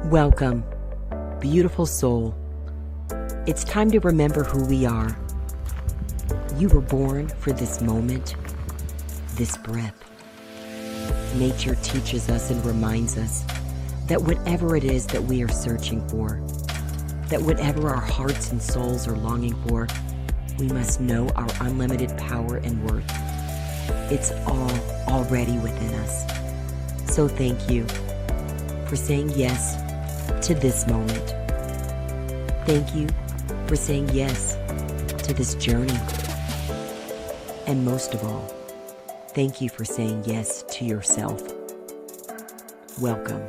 Welcome, beautiful soul. It's time to remember who we are. You were born for this moment, this breath. Nature teaches us and reminds us that whatever it is that we are searching for, that whatever our hearts and souls are longing for, we must know our unlimited power and worth. It's all already within us. So thank you for saying yes to this moment. Thank you for saying yes to this journey. And most of all, thank you for saying yes to yourself. Welcome,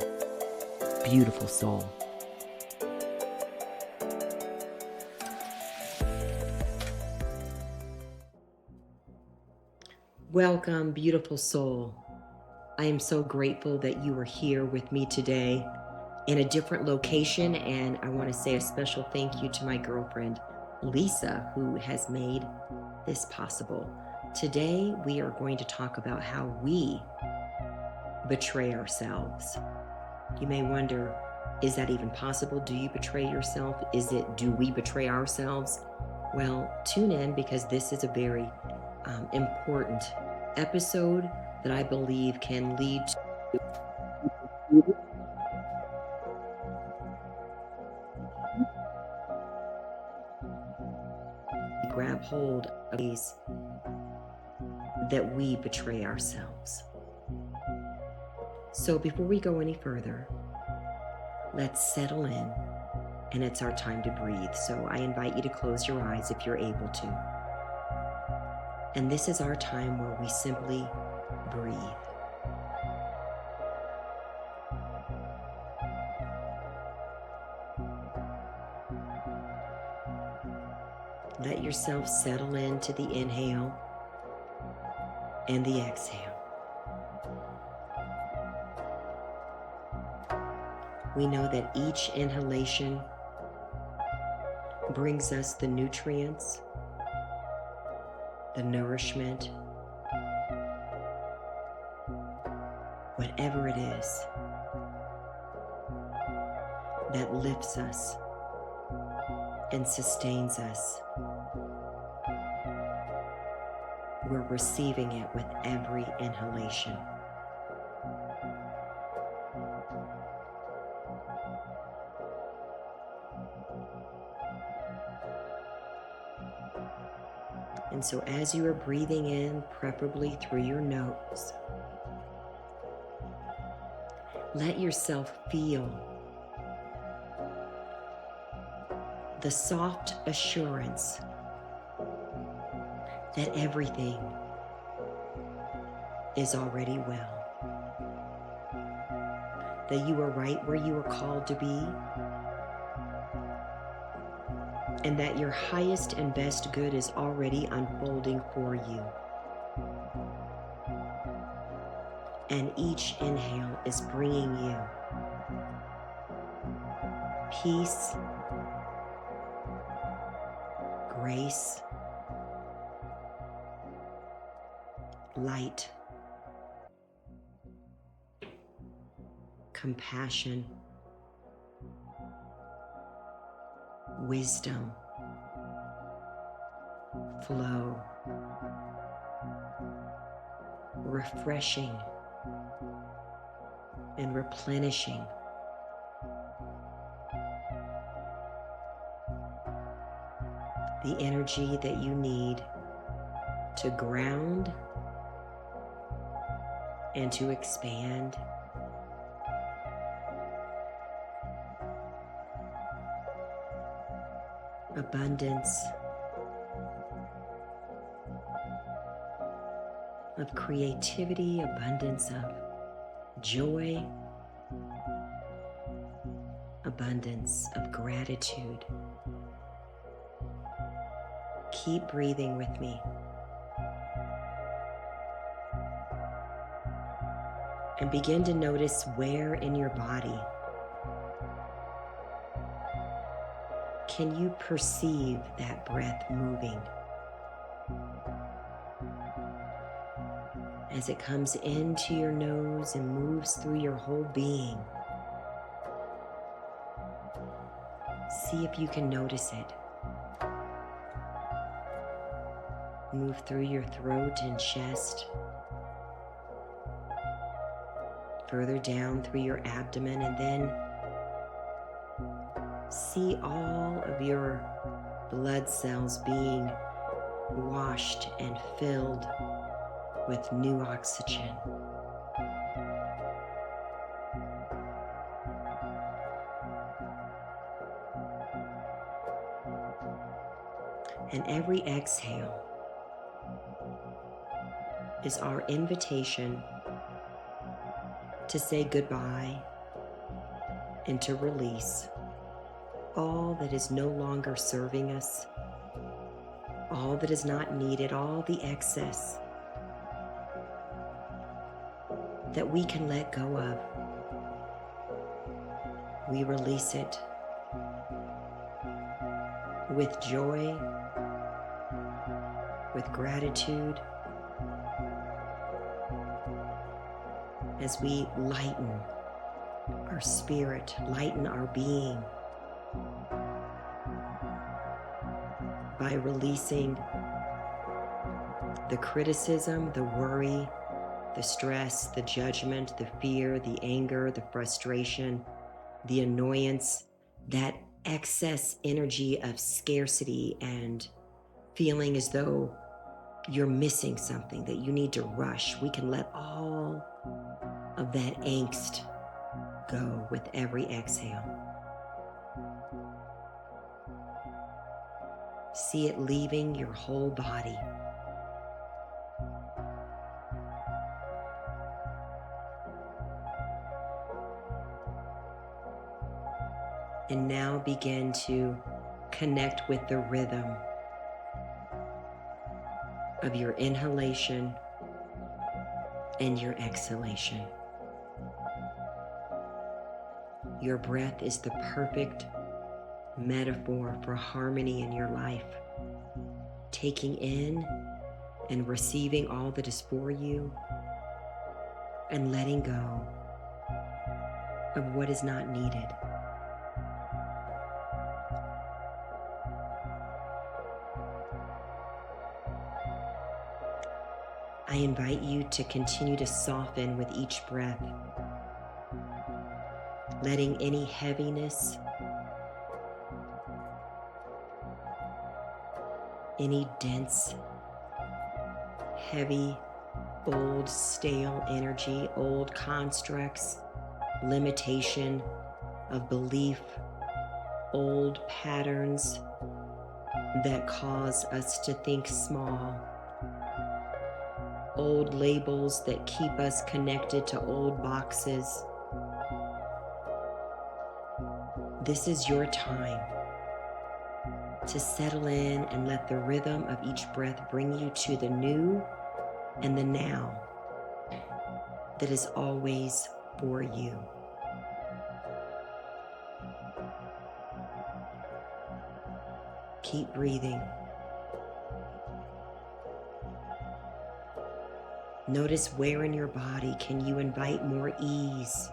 beautiful soul. Welcome, beautiful soul. I am so grateful that you are here with me today in a different location, and I want to say a special thank you to my girlfriend, Lisa, who has made this possible. Today, we are going to talk about how we betray ourselves. You may wonder, is that even possible? Do you betray yourself? Do we betray ourselves? Well, tune in because this is a very important episode that I believe can lead to grab hold of ways that we betray ourselves. So before we go any further, let's settle in, and it's our time to breathe. So I invite you to close your eyes if you're able to. And this is our time where we simply breathe. Let yourself settle into the inhale and the exhale. We know that each inhalation brings us the nutrients, the nourishment, whatever it is that lifts us and sustains us. We're receiving it with every inhalation. And so as you are breathing in, preferably through your nose, let yourself feel the soft assurance that everything is already well, that you are right where you are called to be, and that your highest and best good is already unfolding for you. And each inhale is bringing you peace, grace, light, compassion, wisdom, flow, refreshing and replenishing. The energy that you need to ground and to expand. Abundance of creativity, abundance of joy, abundance of gratitude. Keep breathing with me. And begin to notice where in your body can you perceive that breath moving as it comes into your nose and moves through your whole being. See if you can notice it. Move through your throat and chest, further down through your abdomen, and then see all of your blood cells being washed and filled with new oxygen. And every exhale is our invitation to say goodbye and to release all that is no longer serving us, all that is not needed, all the excess that we can let go of. We release it with joy, with gratitude, as we lighten our spirit, lighten our being by releasing the criticism, the worry, the stress, the judgment, the fear, the anger, the frustration, the annoyance, that excess energy of scarcity and feeling as though you're missing something, that you need to rush. We can let all of that angst go with every exhale. See it leaving your whole body. And now begin to connect with the rhythm of your inhalation and your exhalation. Your breath is the perfect metaphor for harmony in your life, taking in and receiving all that is for you and letting go of what is not needed. I invite you to continue to soften with each breath, letting any heaviness, any dense, heavy, old, stale energy, old constructs, limitation of belief, old patterns that cause us to think small, old labels that keep us connected to old boxes. This is your time to settle in and let the rhythm of each breath bring you to the new and the now that is always for you. Keep breathing. Notice where in your body can you invite more ease,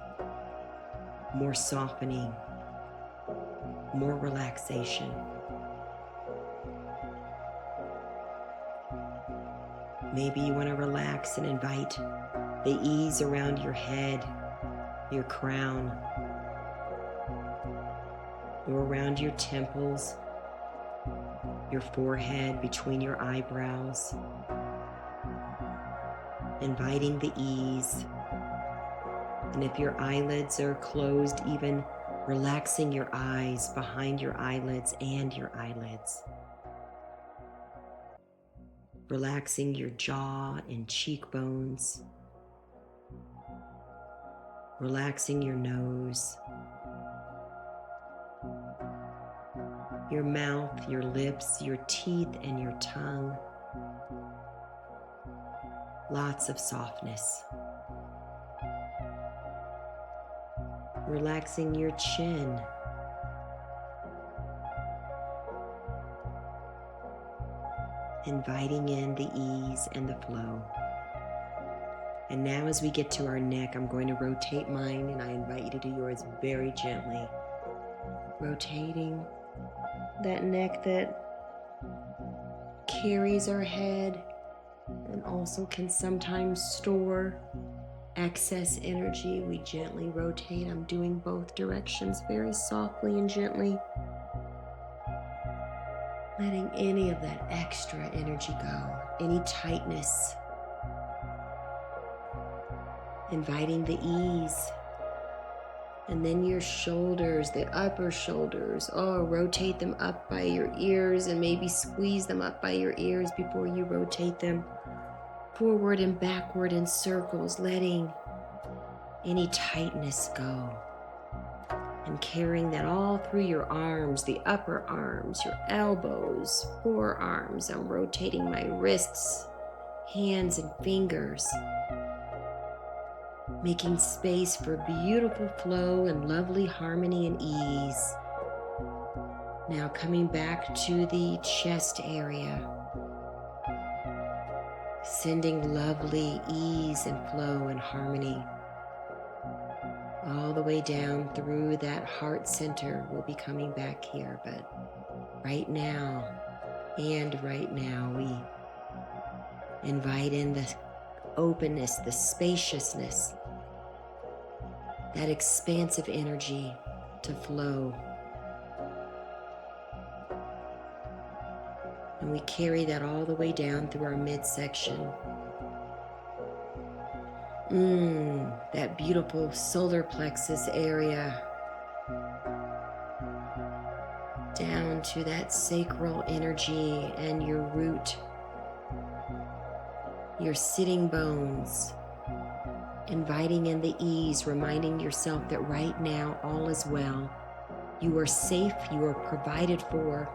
more softening, more relaxation. Maybe you want to relax and invite the ease around your head, your crown, or around your temples, your forehead, between your eyebrows. Inviting the ease. And if your eyelids are closed, even relaxing your eyes behind your eyelids and your eyelids. Relaxing your jaw and cheekbones. Relaxing your nose, your mouth, your lips, your teeth, and your tongue. Lots of softness. Relaxing your chin. Inviting in the ease and the flow. And now as we get to our neck, I'm going to rotate mine and I invite you to do yours very gently. rotating that neck that carries our head and also can sometimes store excess energy. We gently rotate. I'm doing both directions very softly and gently, letting any of that extra energy go, any tightness, inviting the ease. And then your shoulders, the upper shoulders, rotate them up by your ears and maybe squeeze them up by your ears before you rotate them forward and backward in circles, letting any tightness go. And carrying that all through your arms, the upper arms, your elbows, forearms. I'm rotating my wrists, hands, and fingers, making space for beautiful flow and lovely harmony and ease. Now coming back to the chest area, sending lovely ease and flow and harmony all the way down through that heart center. We'll be coming back here, but right now, we invite in the openness, the spaciousness, that expansive energy to flow. And we carry that all the way down through our midsection. That beautiful solar plexus area, down to that sacral energy and your root, your sitting bones, inviting in the ease, reminding yourself that right now all is well. You are safe, you are provided for.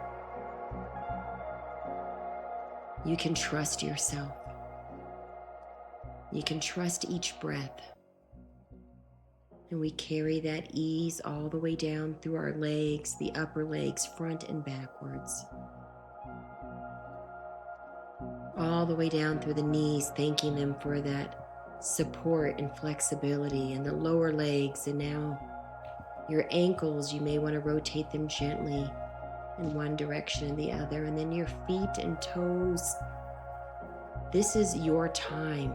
You can trust yourself. You can trust each breath. And we carry that ease all the way down through our legs, the upper legs, front and backwards. All the way down through the knees, thanking them for that support and flexibility, and the lower legs, and now your ankles. You may want to rotate them gently in one direction and the other, and then your feet and toes. This is your time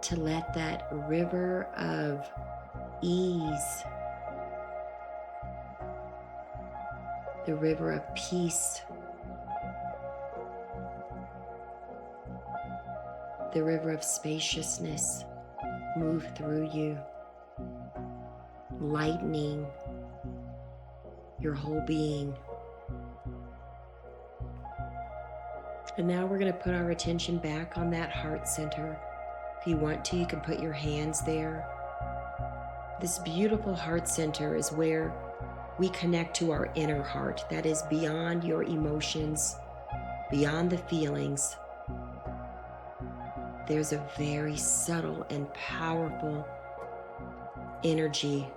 to let that river of ease, the river of peace, the river of spaciousness move through you, lightening your whole being. And now we're going to put our attention back on that heart center. If you want to, you can put your hands there. This beautiful heart center is where we connect to our inner heart, that is beyond your emotions, beyond the feelings. There's a very subtle and powerful energy,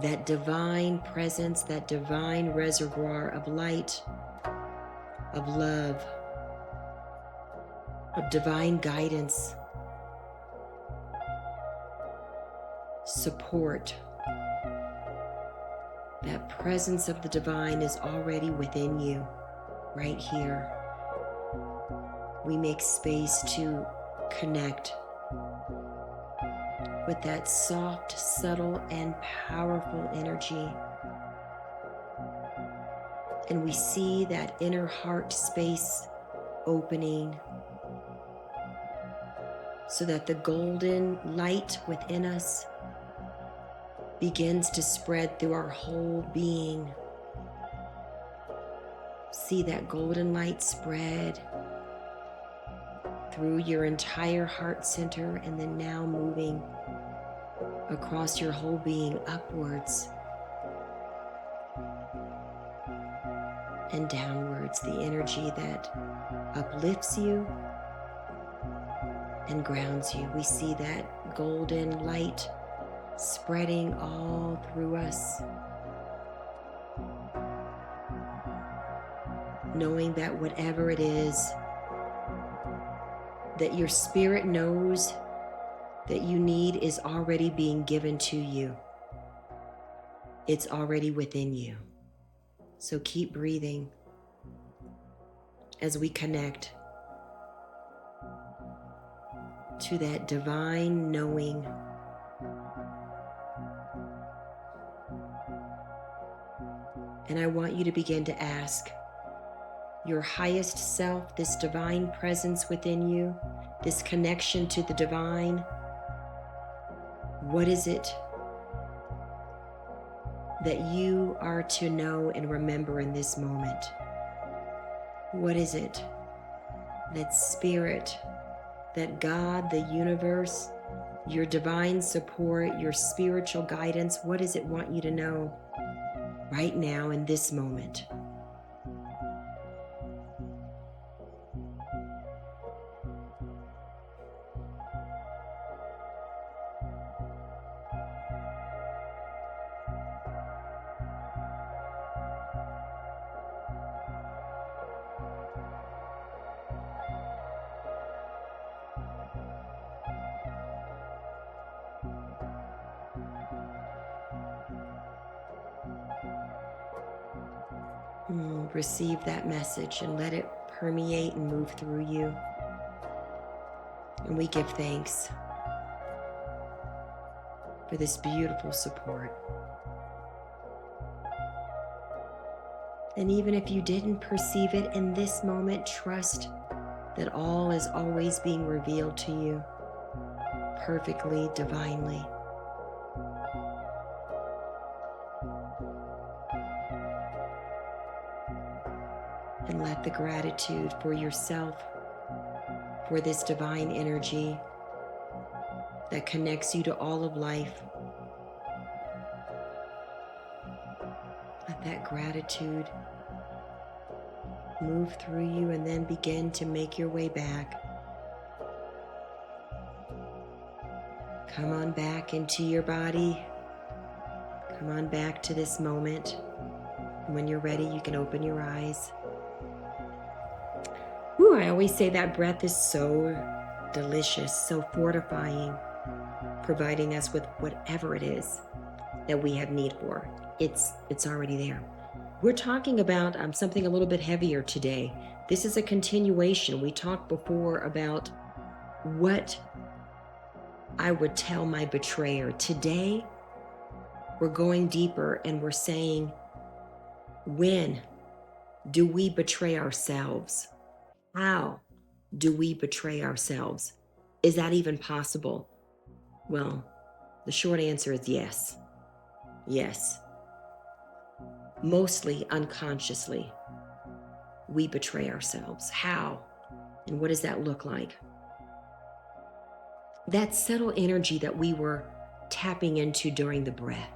that divine presence, that divine reservoir of light, of love, of divine guidance, support. That presence of the divine is already within you, right here. We make space to connect with that soft, subtle, and powerful energy. And we see that inner heart space opening so that the golden light within us begins to spread through our whole being. See that golden light spread through your entire heart center, and then now moving across your whole being upwards and downwards. The energy that uplifts you and grounds you. We see that golden light spreading all through us, knowing that whatever it is that your spirit knows that you need is already being given to you. It's already within you. So keep breathing as we connect to that divine knowing. And I want you to begin to ask your highest self, this divine presence within you, this connection to the divine, what is it that you are to know and remember in this moment? What is it that spirit, that God, the universe, your divine support, your spiritual guidance, what does it want you to know right now in this moment? Receive that message and let it permeate and move through you. And we give thanks for this beautiful support. And even if you didn't perceive it in this moment, trust that all is always being revealed to you perfectly, divinely. And let the gratitude for yourself, for this divine energy that connects you to all of life, let that gratitude move through you and then begin to make your way back. Come on back into your body. Come on back to this moment. And when you're ready, you can open your eyes. Ooh, I always say that breath is so delicious, so fortifying, providing us with whatever it is that we have need for. It's already there. We're talking about something a little bit heavier today. This is a continuation. We talked before about what I would tell my betrayer. Today, we're going deeper and we're saying, when do we betray ourselves? How do we betray ourselves? Is that even possible? Well, the short answer is yes. Yes. Mostly unconsciously, we betray ourselves. How? And what does that look like? That subtle energy that we were tapping into during the breath.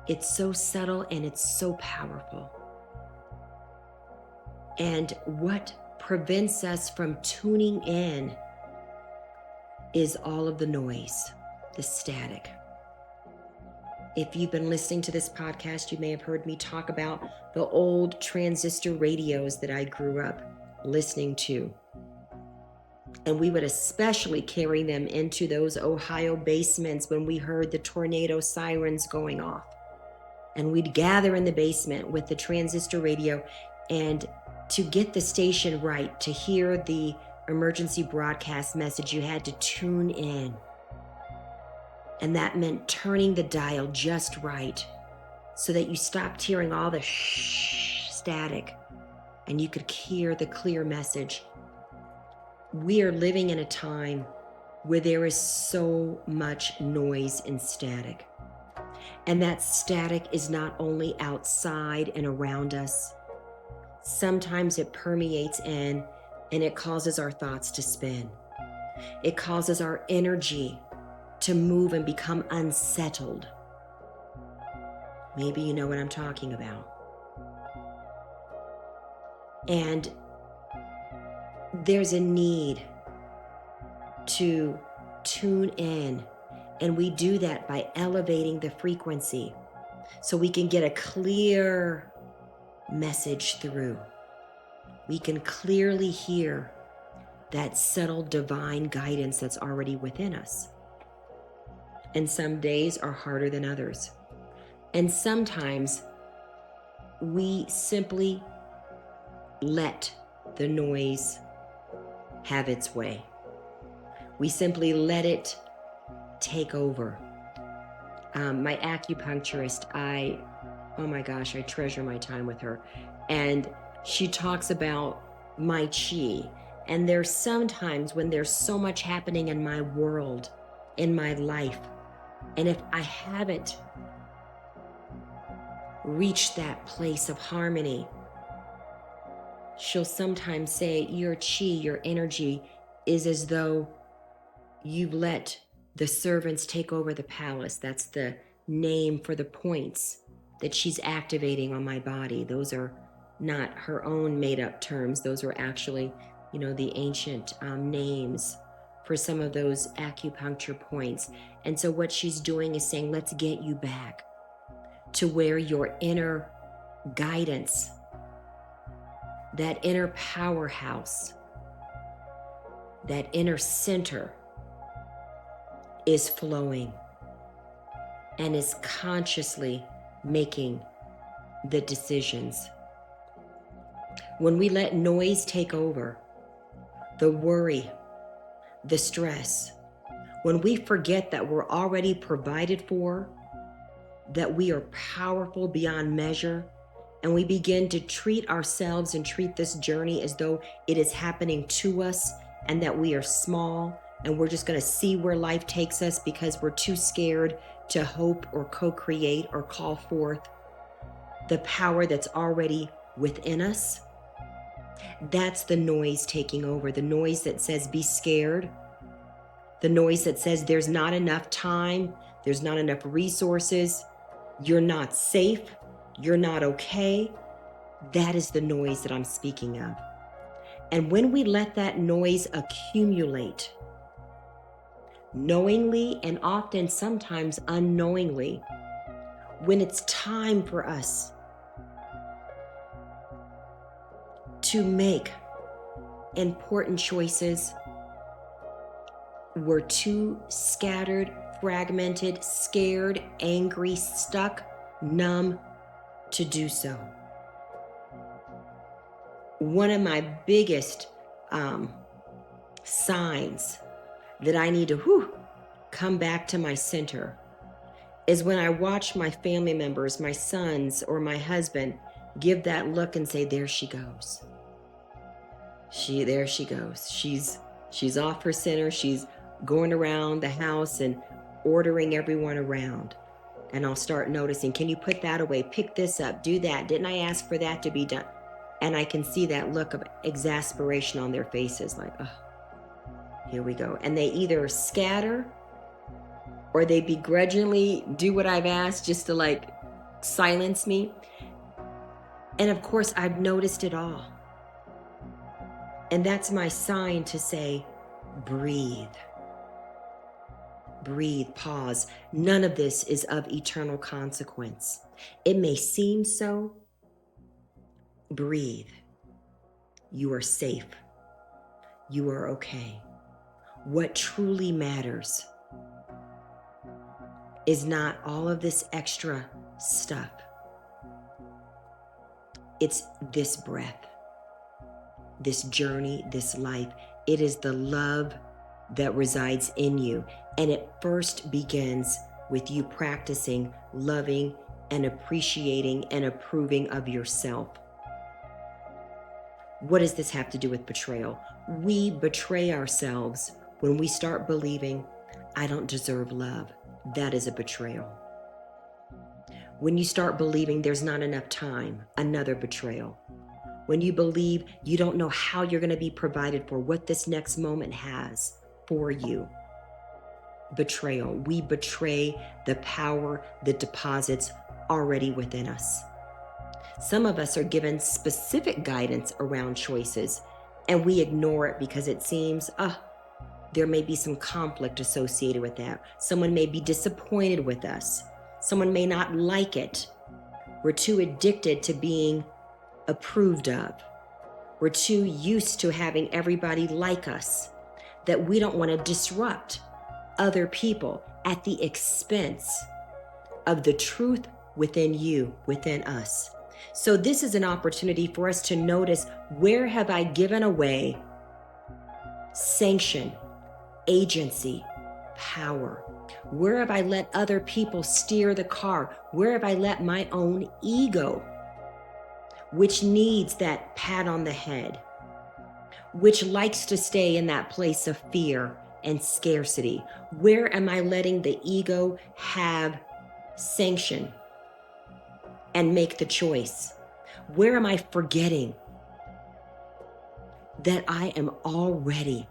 It's so subtle and it's so powerful. And what prevents us from tuning in is all of the noise, the static. If you've been listening to this podcast, you may have heard me talk about the old transistor radios that I grew up listening to. And we would especially carry them into those Ohio basements when we heard the tornado sirens going off. And we'd gather in the basement with the transistor radio, and to get the station right, to hear the emergency broadcast message, you had to tune in. And that meant turning the dial just right so that you stopped hearing all the static and you could hear the clear message. We are living in a time where there is so much noise and static. And that static is not only outside and around us. Sometimes it permeates in and it causes our thoughts to spin. It causes our energy to move and become unsettled. Maybe you know what I'm talking about. And there's a need to tune in, and we do that by elevating the frequency so we can get a clear message through. We can clearly hear that subtle divine guidance that's already within us. And some days are harder than others. And sometimes we simply let the noise have its way. We simply let it take over. My acupuncturist, oh my gosh, I treasure my time with her. And she talks about my chi. And there's sometimes when there's so much happening in my world, in my life, and if I haven't reached that place of harmony, she'll sometimes say, your chi, your energy is as though you've let the servants take over the palace. That's the name for the points that she's activating on my body. Those are not her own made up terms. Those are actually, the ancient names for some of those acupuncture points. And so what she's doing is saying, let's get you back to where your inner guidance, that inner powerhouse, that inner center is flowing and is consciously making the decisions. When we let noise take over, the worry, the stress, when we forget that we're already provided for, that we are powerful beyond measure, and we begin to treat ourselves and treat this journey as though it is happening to us and that we are small and we're just going to see where life takes us because we're too scared to hope or co-create or call forth the power that's already within us. That's the noise taking over, the noise that says be scared, the noise that says there's not enough time, there's not enough resources, you're not safe, you're not okay. That is the noise that I'm speaking of. And when we let that noise accumulate, knowingly and often sometimes unknowingly, when it's time for us to make important choices, we're too scattered, fragmented, scared, angry, stuck, numb to do so. One of my biggest signs that I need to come back to my center is when I watch my family members, my sons or my husband, give that look and say, there she goes. There she goes. She's off her center. She's going around the house and ordering everyone around. And I'll start noticing, can you put that away? Pick this up, do that. Didn't I ask for that to be done? And I can see that look of exasperation on their faces, like, oh, here we go. And they either scatter or they begrudgingly do what I've asked just to silence me. And of course, I've noticed it all. And that's my sign to say, breathe. Breathe, pause. None of this is of eternal consequence. It may seem so. Breathe. You are safe. You are okay. What truly matters is not all of this extra stuff. It's this breath, this journey, this life. It is the love that resides in you. And it first begins with you practicing loving and appreciating and approving of yourself. What does this have to do with betrayal? We betray ourselves when we start believing, I don't deserve love. That is a betrayal. When you start believing there's not enough time, another betrayal. When you believe you don't know how you're going to be provided for, what this next moment has for you, betrayal. We betray the power that deposits already within us. Some of us are given specific guidance around choices, and we ignore it because it seems, there may be some conflict associated with that. Someone may be disappointed with us. Someone may not like it. We're too addicted to being approved of. We're too used to having everybody like us that we don't want to disrupt other people at the expense of the truth within you, within us. So this is an opportunity for us to notice, where have I given away sanction, agency, power? Where have I let other people steer the car? Where have I let my own ego, which needs that pat on the head, which likes to stay in that place of fear and scarcity? Where am I letting the ego have sanction and make the choice? Where am I forgetting that I am already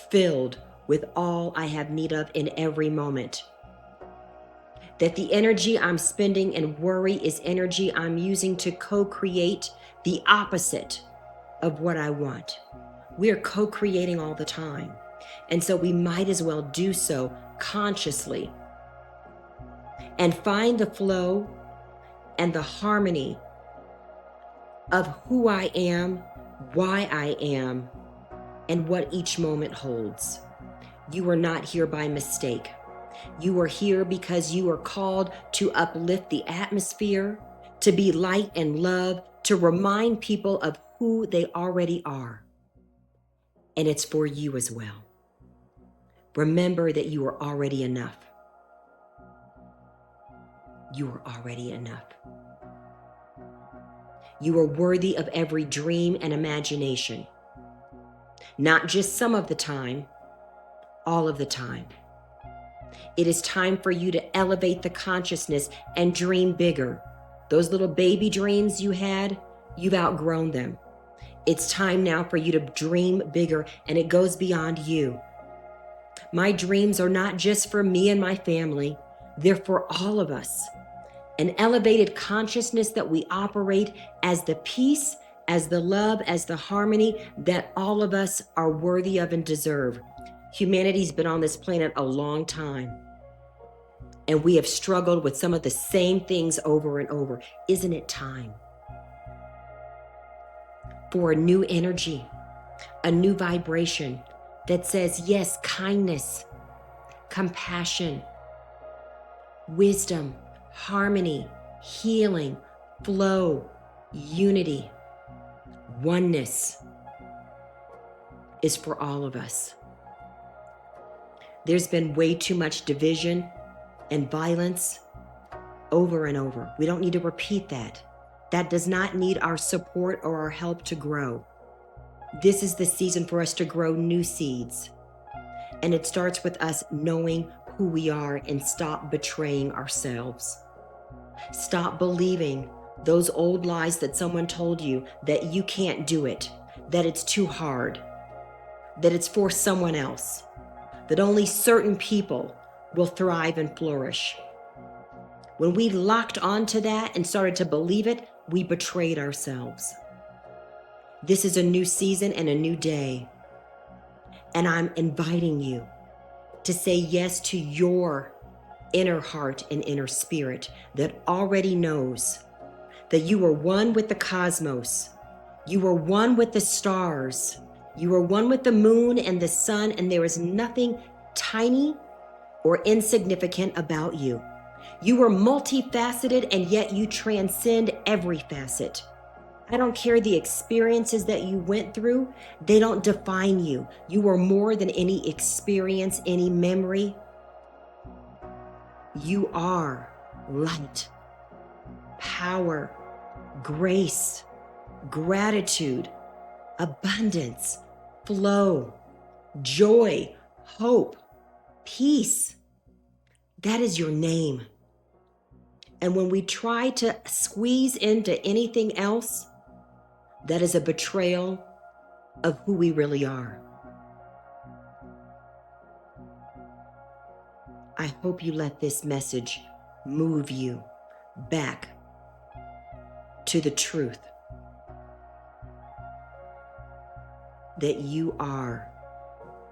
filled with all I have need of in every moment? That the energy I'm spending in worry is energy I'm using to co-create the opposite of what I want. We are co-creating all the time. And so we might as well do so consciously and find the flow and the harmony of who I am, why I am, and what each moment holds. You are not here by mistake. You are here because you are called to uplift the atmosphere, to be light and love, to remind people of who they already are. And it's for you as well. Remember that you are already enough. You are already enough. You are worthy of every dream and imagination. Not just some of the time, all of the time. It is time for you to elevate the consciousness and dream bigger. Those little baby dreams you had, you've outgrown them. It's time now for you to dream bigger, and it goes beyond you. My dreams are not just for me and my family. They're for all of us. An elevated consciousness that we operate as the peace, as the love, as the harmony that all of us are worthy of and deserve. Humanity's been on this planet a long time, and we have struggled with some of the same things over and over. Isn't it time for a new energy, a new vibration that says, yes, kindness, compassion, wisdom, harmony, healing, flow, unity, oneness is for all of us. There's been way too much division and violence over and over. We don't need to repeat that. That does not need our support or our help to grow. This is the season for us to grow new seeds. And it starts with us knowing who we are and stop betraying ourselves. Stop believing those old lies that someone told you, that you can't do it, that it's too hard, that it's for someone else, that only certain people will thrive and flourish. When we locked onto that and started to believe it, we betrayed ourselves. This is a new season and a new day. And I'm inviting you to say yes to your inner heart and inner spirit that already knows that you are one with the cosmos. You are one with the stars. You are one with the moon and the sun, and there is nothing tiny or insignificant about you. You are multifaceted, and yet you transcend every facet. I don't care the experiences that you went through, they don't define you. You are more than any experience, any memory. You are light, power, grace, gratitude, abundance, flow, joy, hope, peace. That is your name. And when we try to squeeze into anything else, that is a betrayal of who we really are. I hope you let this message move you back to the truth that you are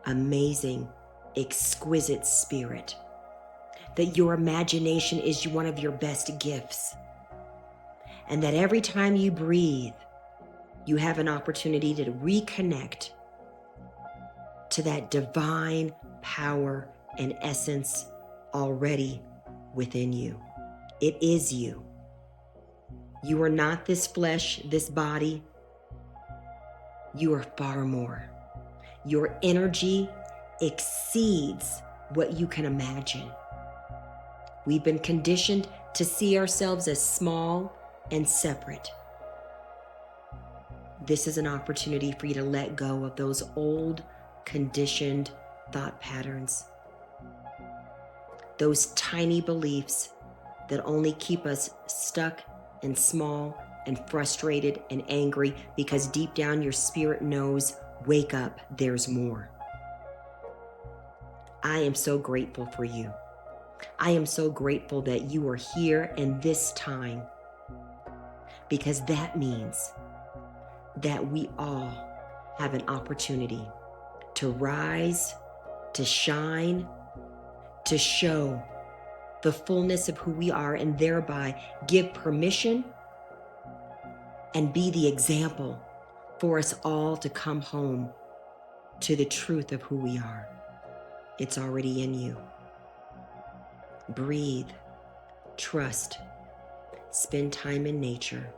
amazing, exquisite spirit, that your imagination is one of your best gifts, and that every time you breathe, you have an opportunity to reconnect to that divine power and essence already within you. It is you. You are not this flesh, this body. You are far more. Your energy exceeds what you can imagine. We've been conditioned to see ourselves as small and separate. This is an opportunity for you to let go of those old, conditioned thought patterns. Those tiny beliefs that only keep us stuck and small and frustrated and angry, because deep down your spirit knows, wake up, there's more. I am so grateful for you. I am so grateful that you are here in this time, because that means that we all have an opportunity to rise, to shine, to show the fullness of who we are, and thereby give permission and be the example for us all to come home to the truth of who we are. It's already in you. Breathe, trust, spend time in nature,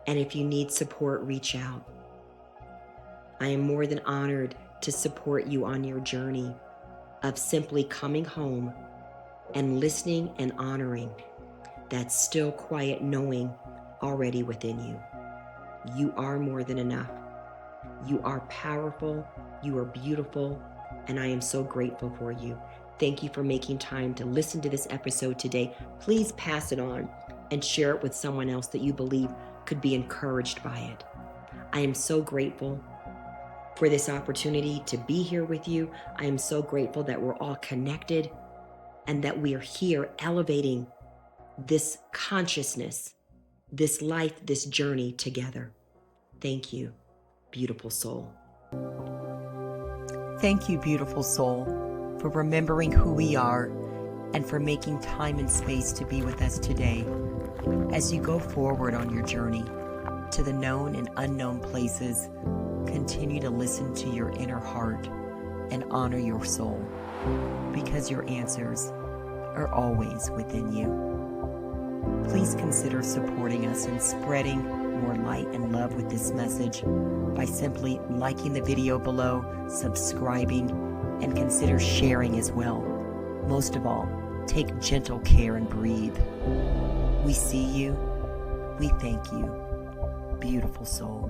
and if you need support, reach out. I am more than honored to support you on your journey of simply coming home and listening and honoring that still quiet knowing already within you. You are more than enough. You are powerful, you are beautiful, and I am so grateful for you. Thank you for making time to listen to this episode today. Please pass it on and share it with someone else that you believe could be encouraged by it. I am so grateful for this opportunity to be here with you. I am so grateful that we're all connected and that we are here elevating this consciousness, this life, this journey together. Thank you, beautiful soul. Thank you, beautiful soul, for remembering who we are and for making time and space to be with us today. As you go forward on your journey to the known and unknown places, continue to listen to your inner heart and honor your soul, because your answers are always within you. Please consider supporting us and spreading more light and love with this message by simply liking the video below, subscribing, and consider sharing as well. Most of all, take gentle care and breathe. We see you. We thank you, beautiful soul.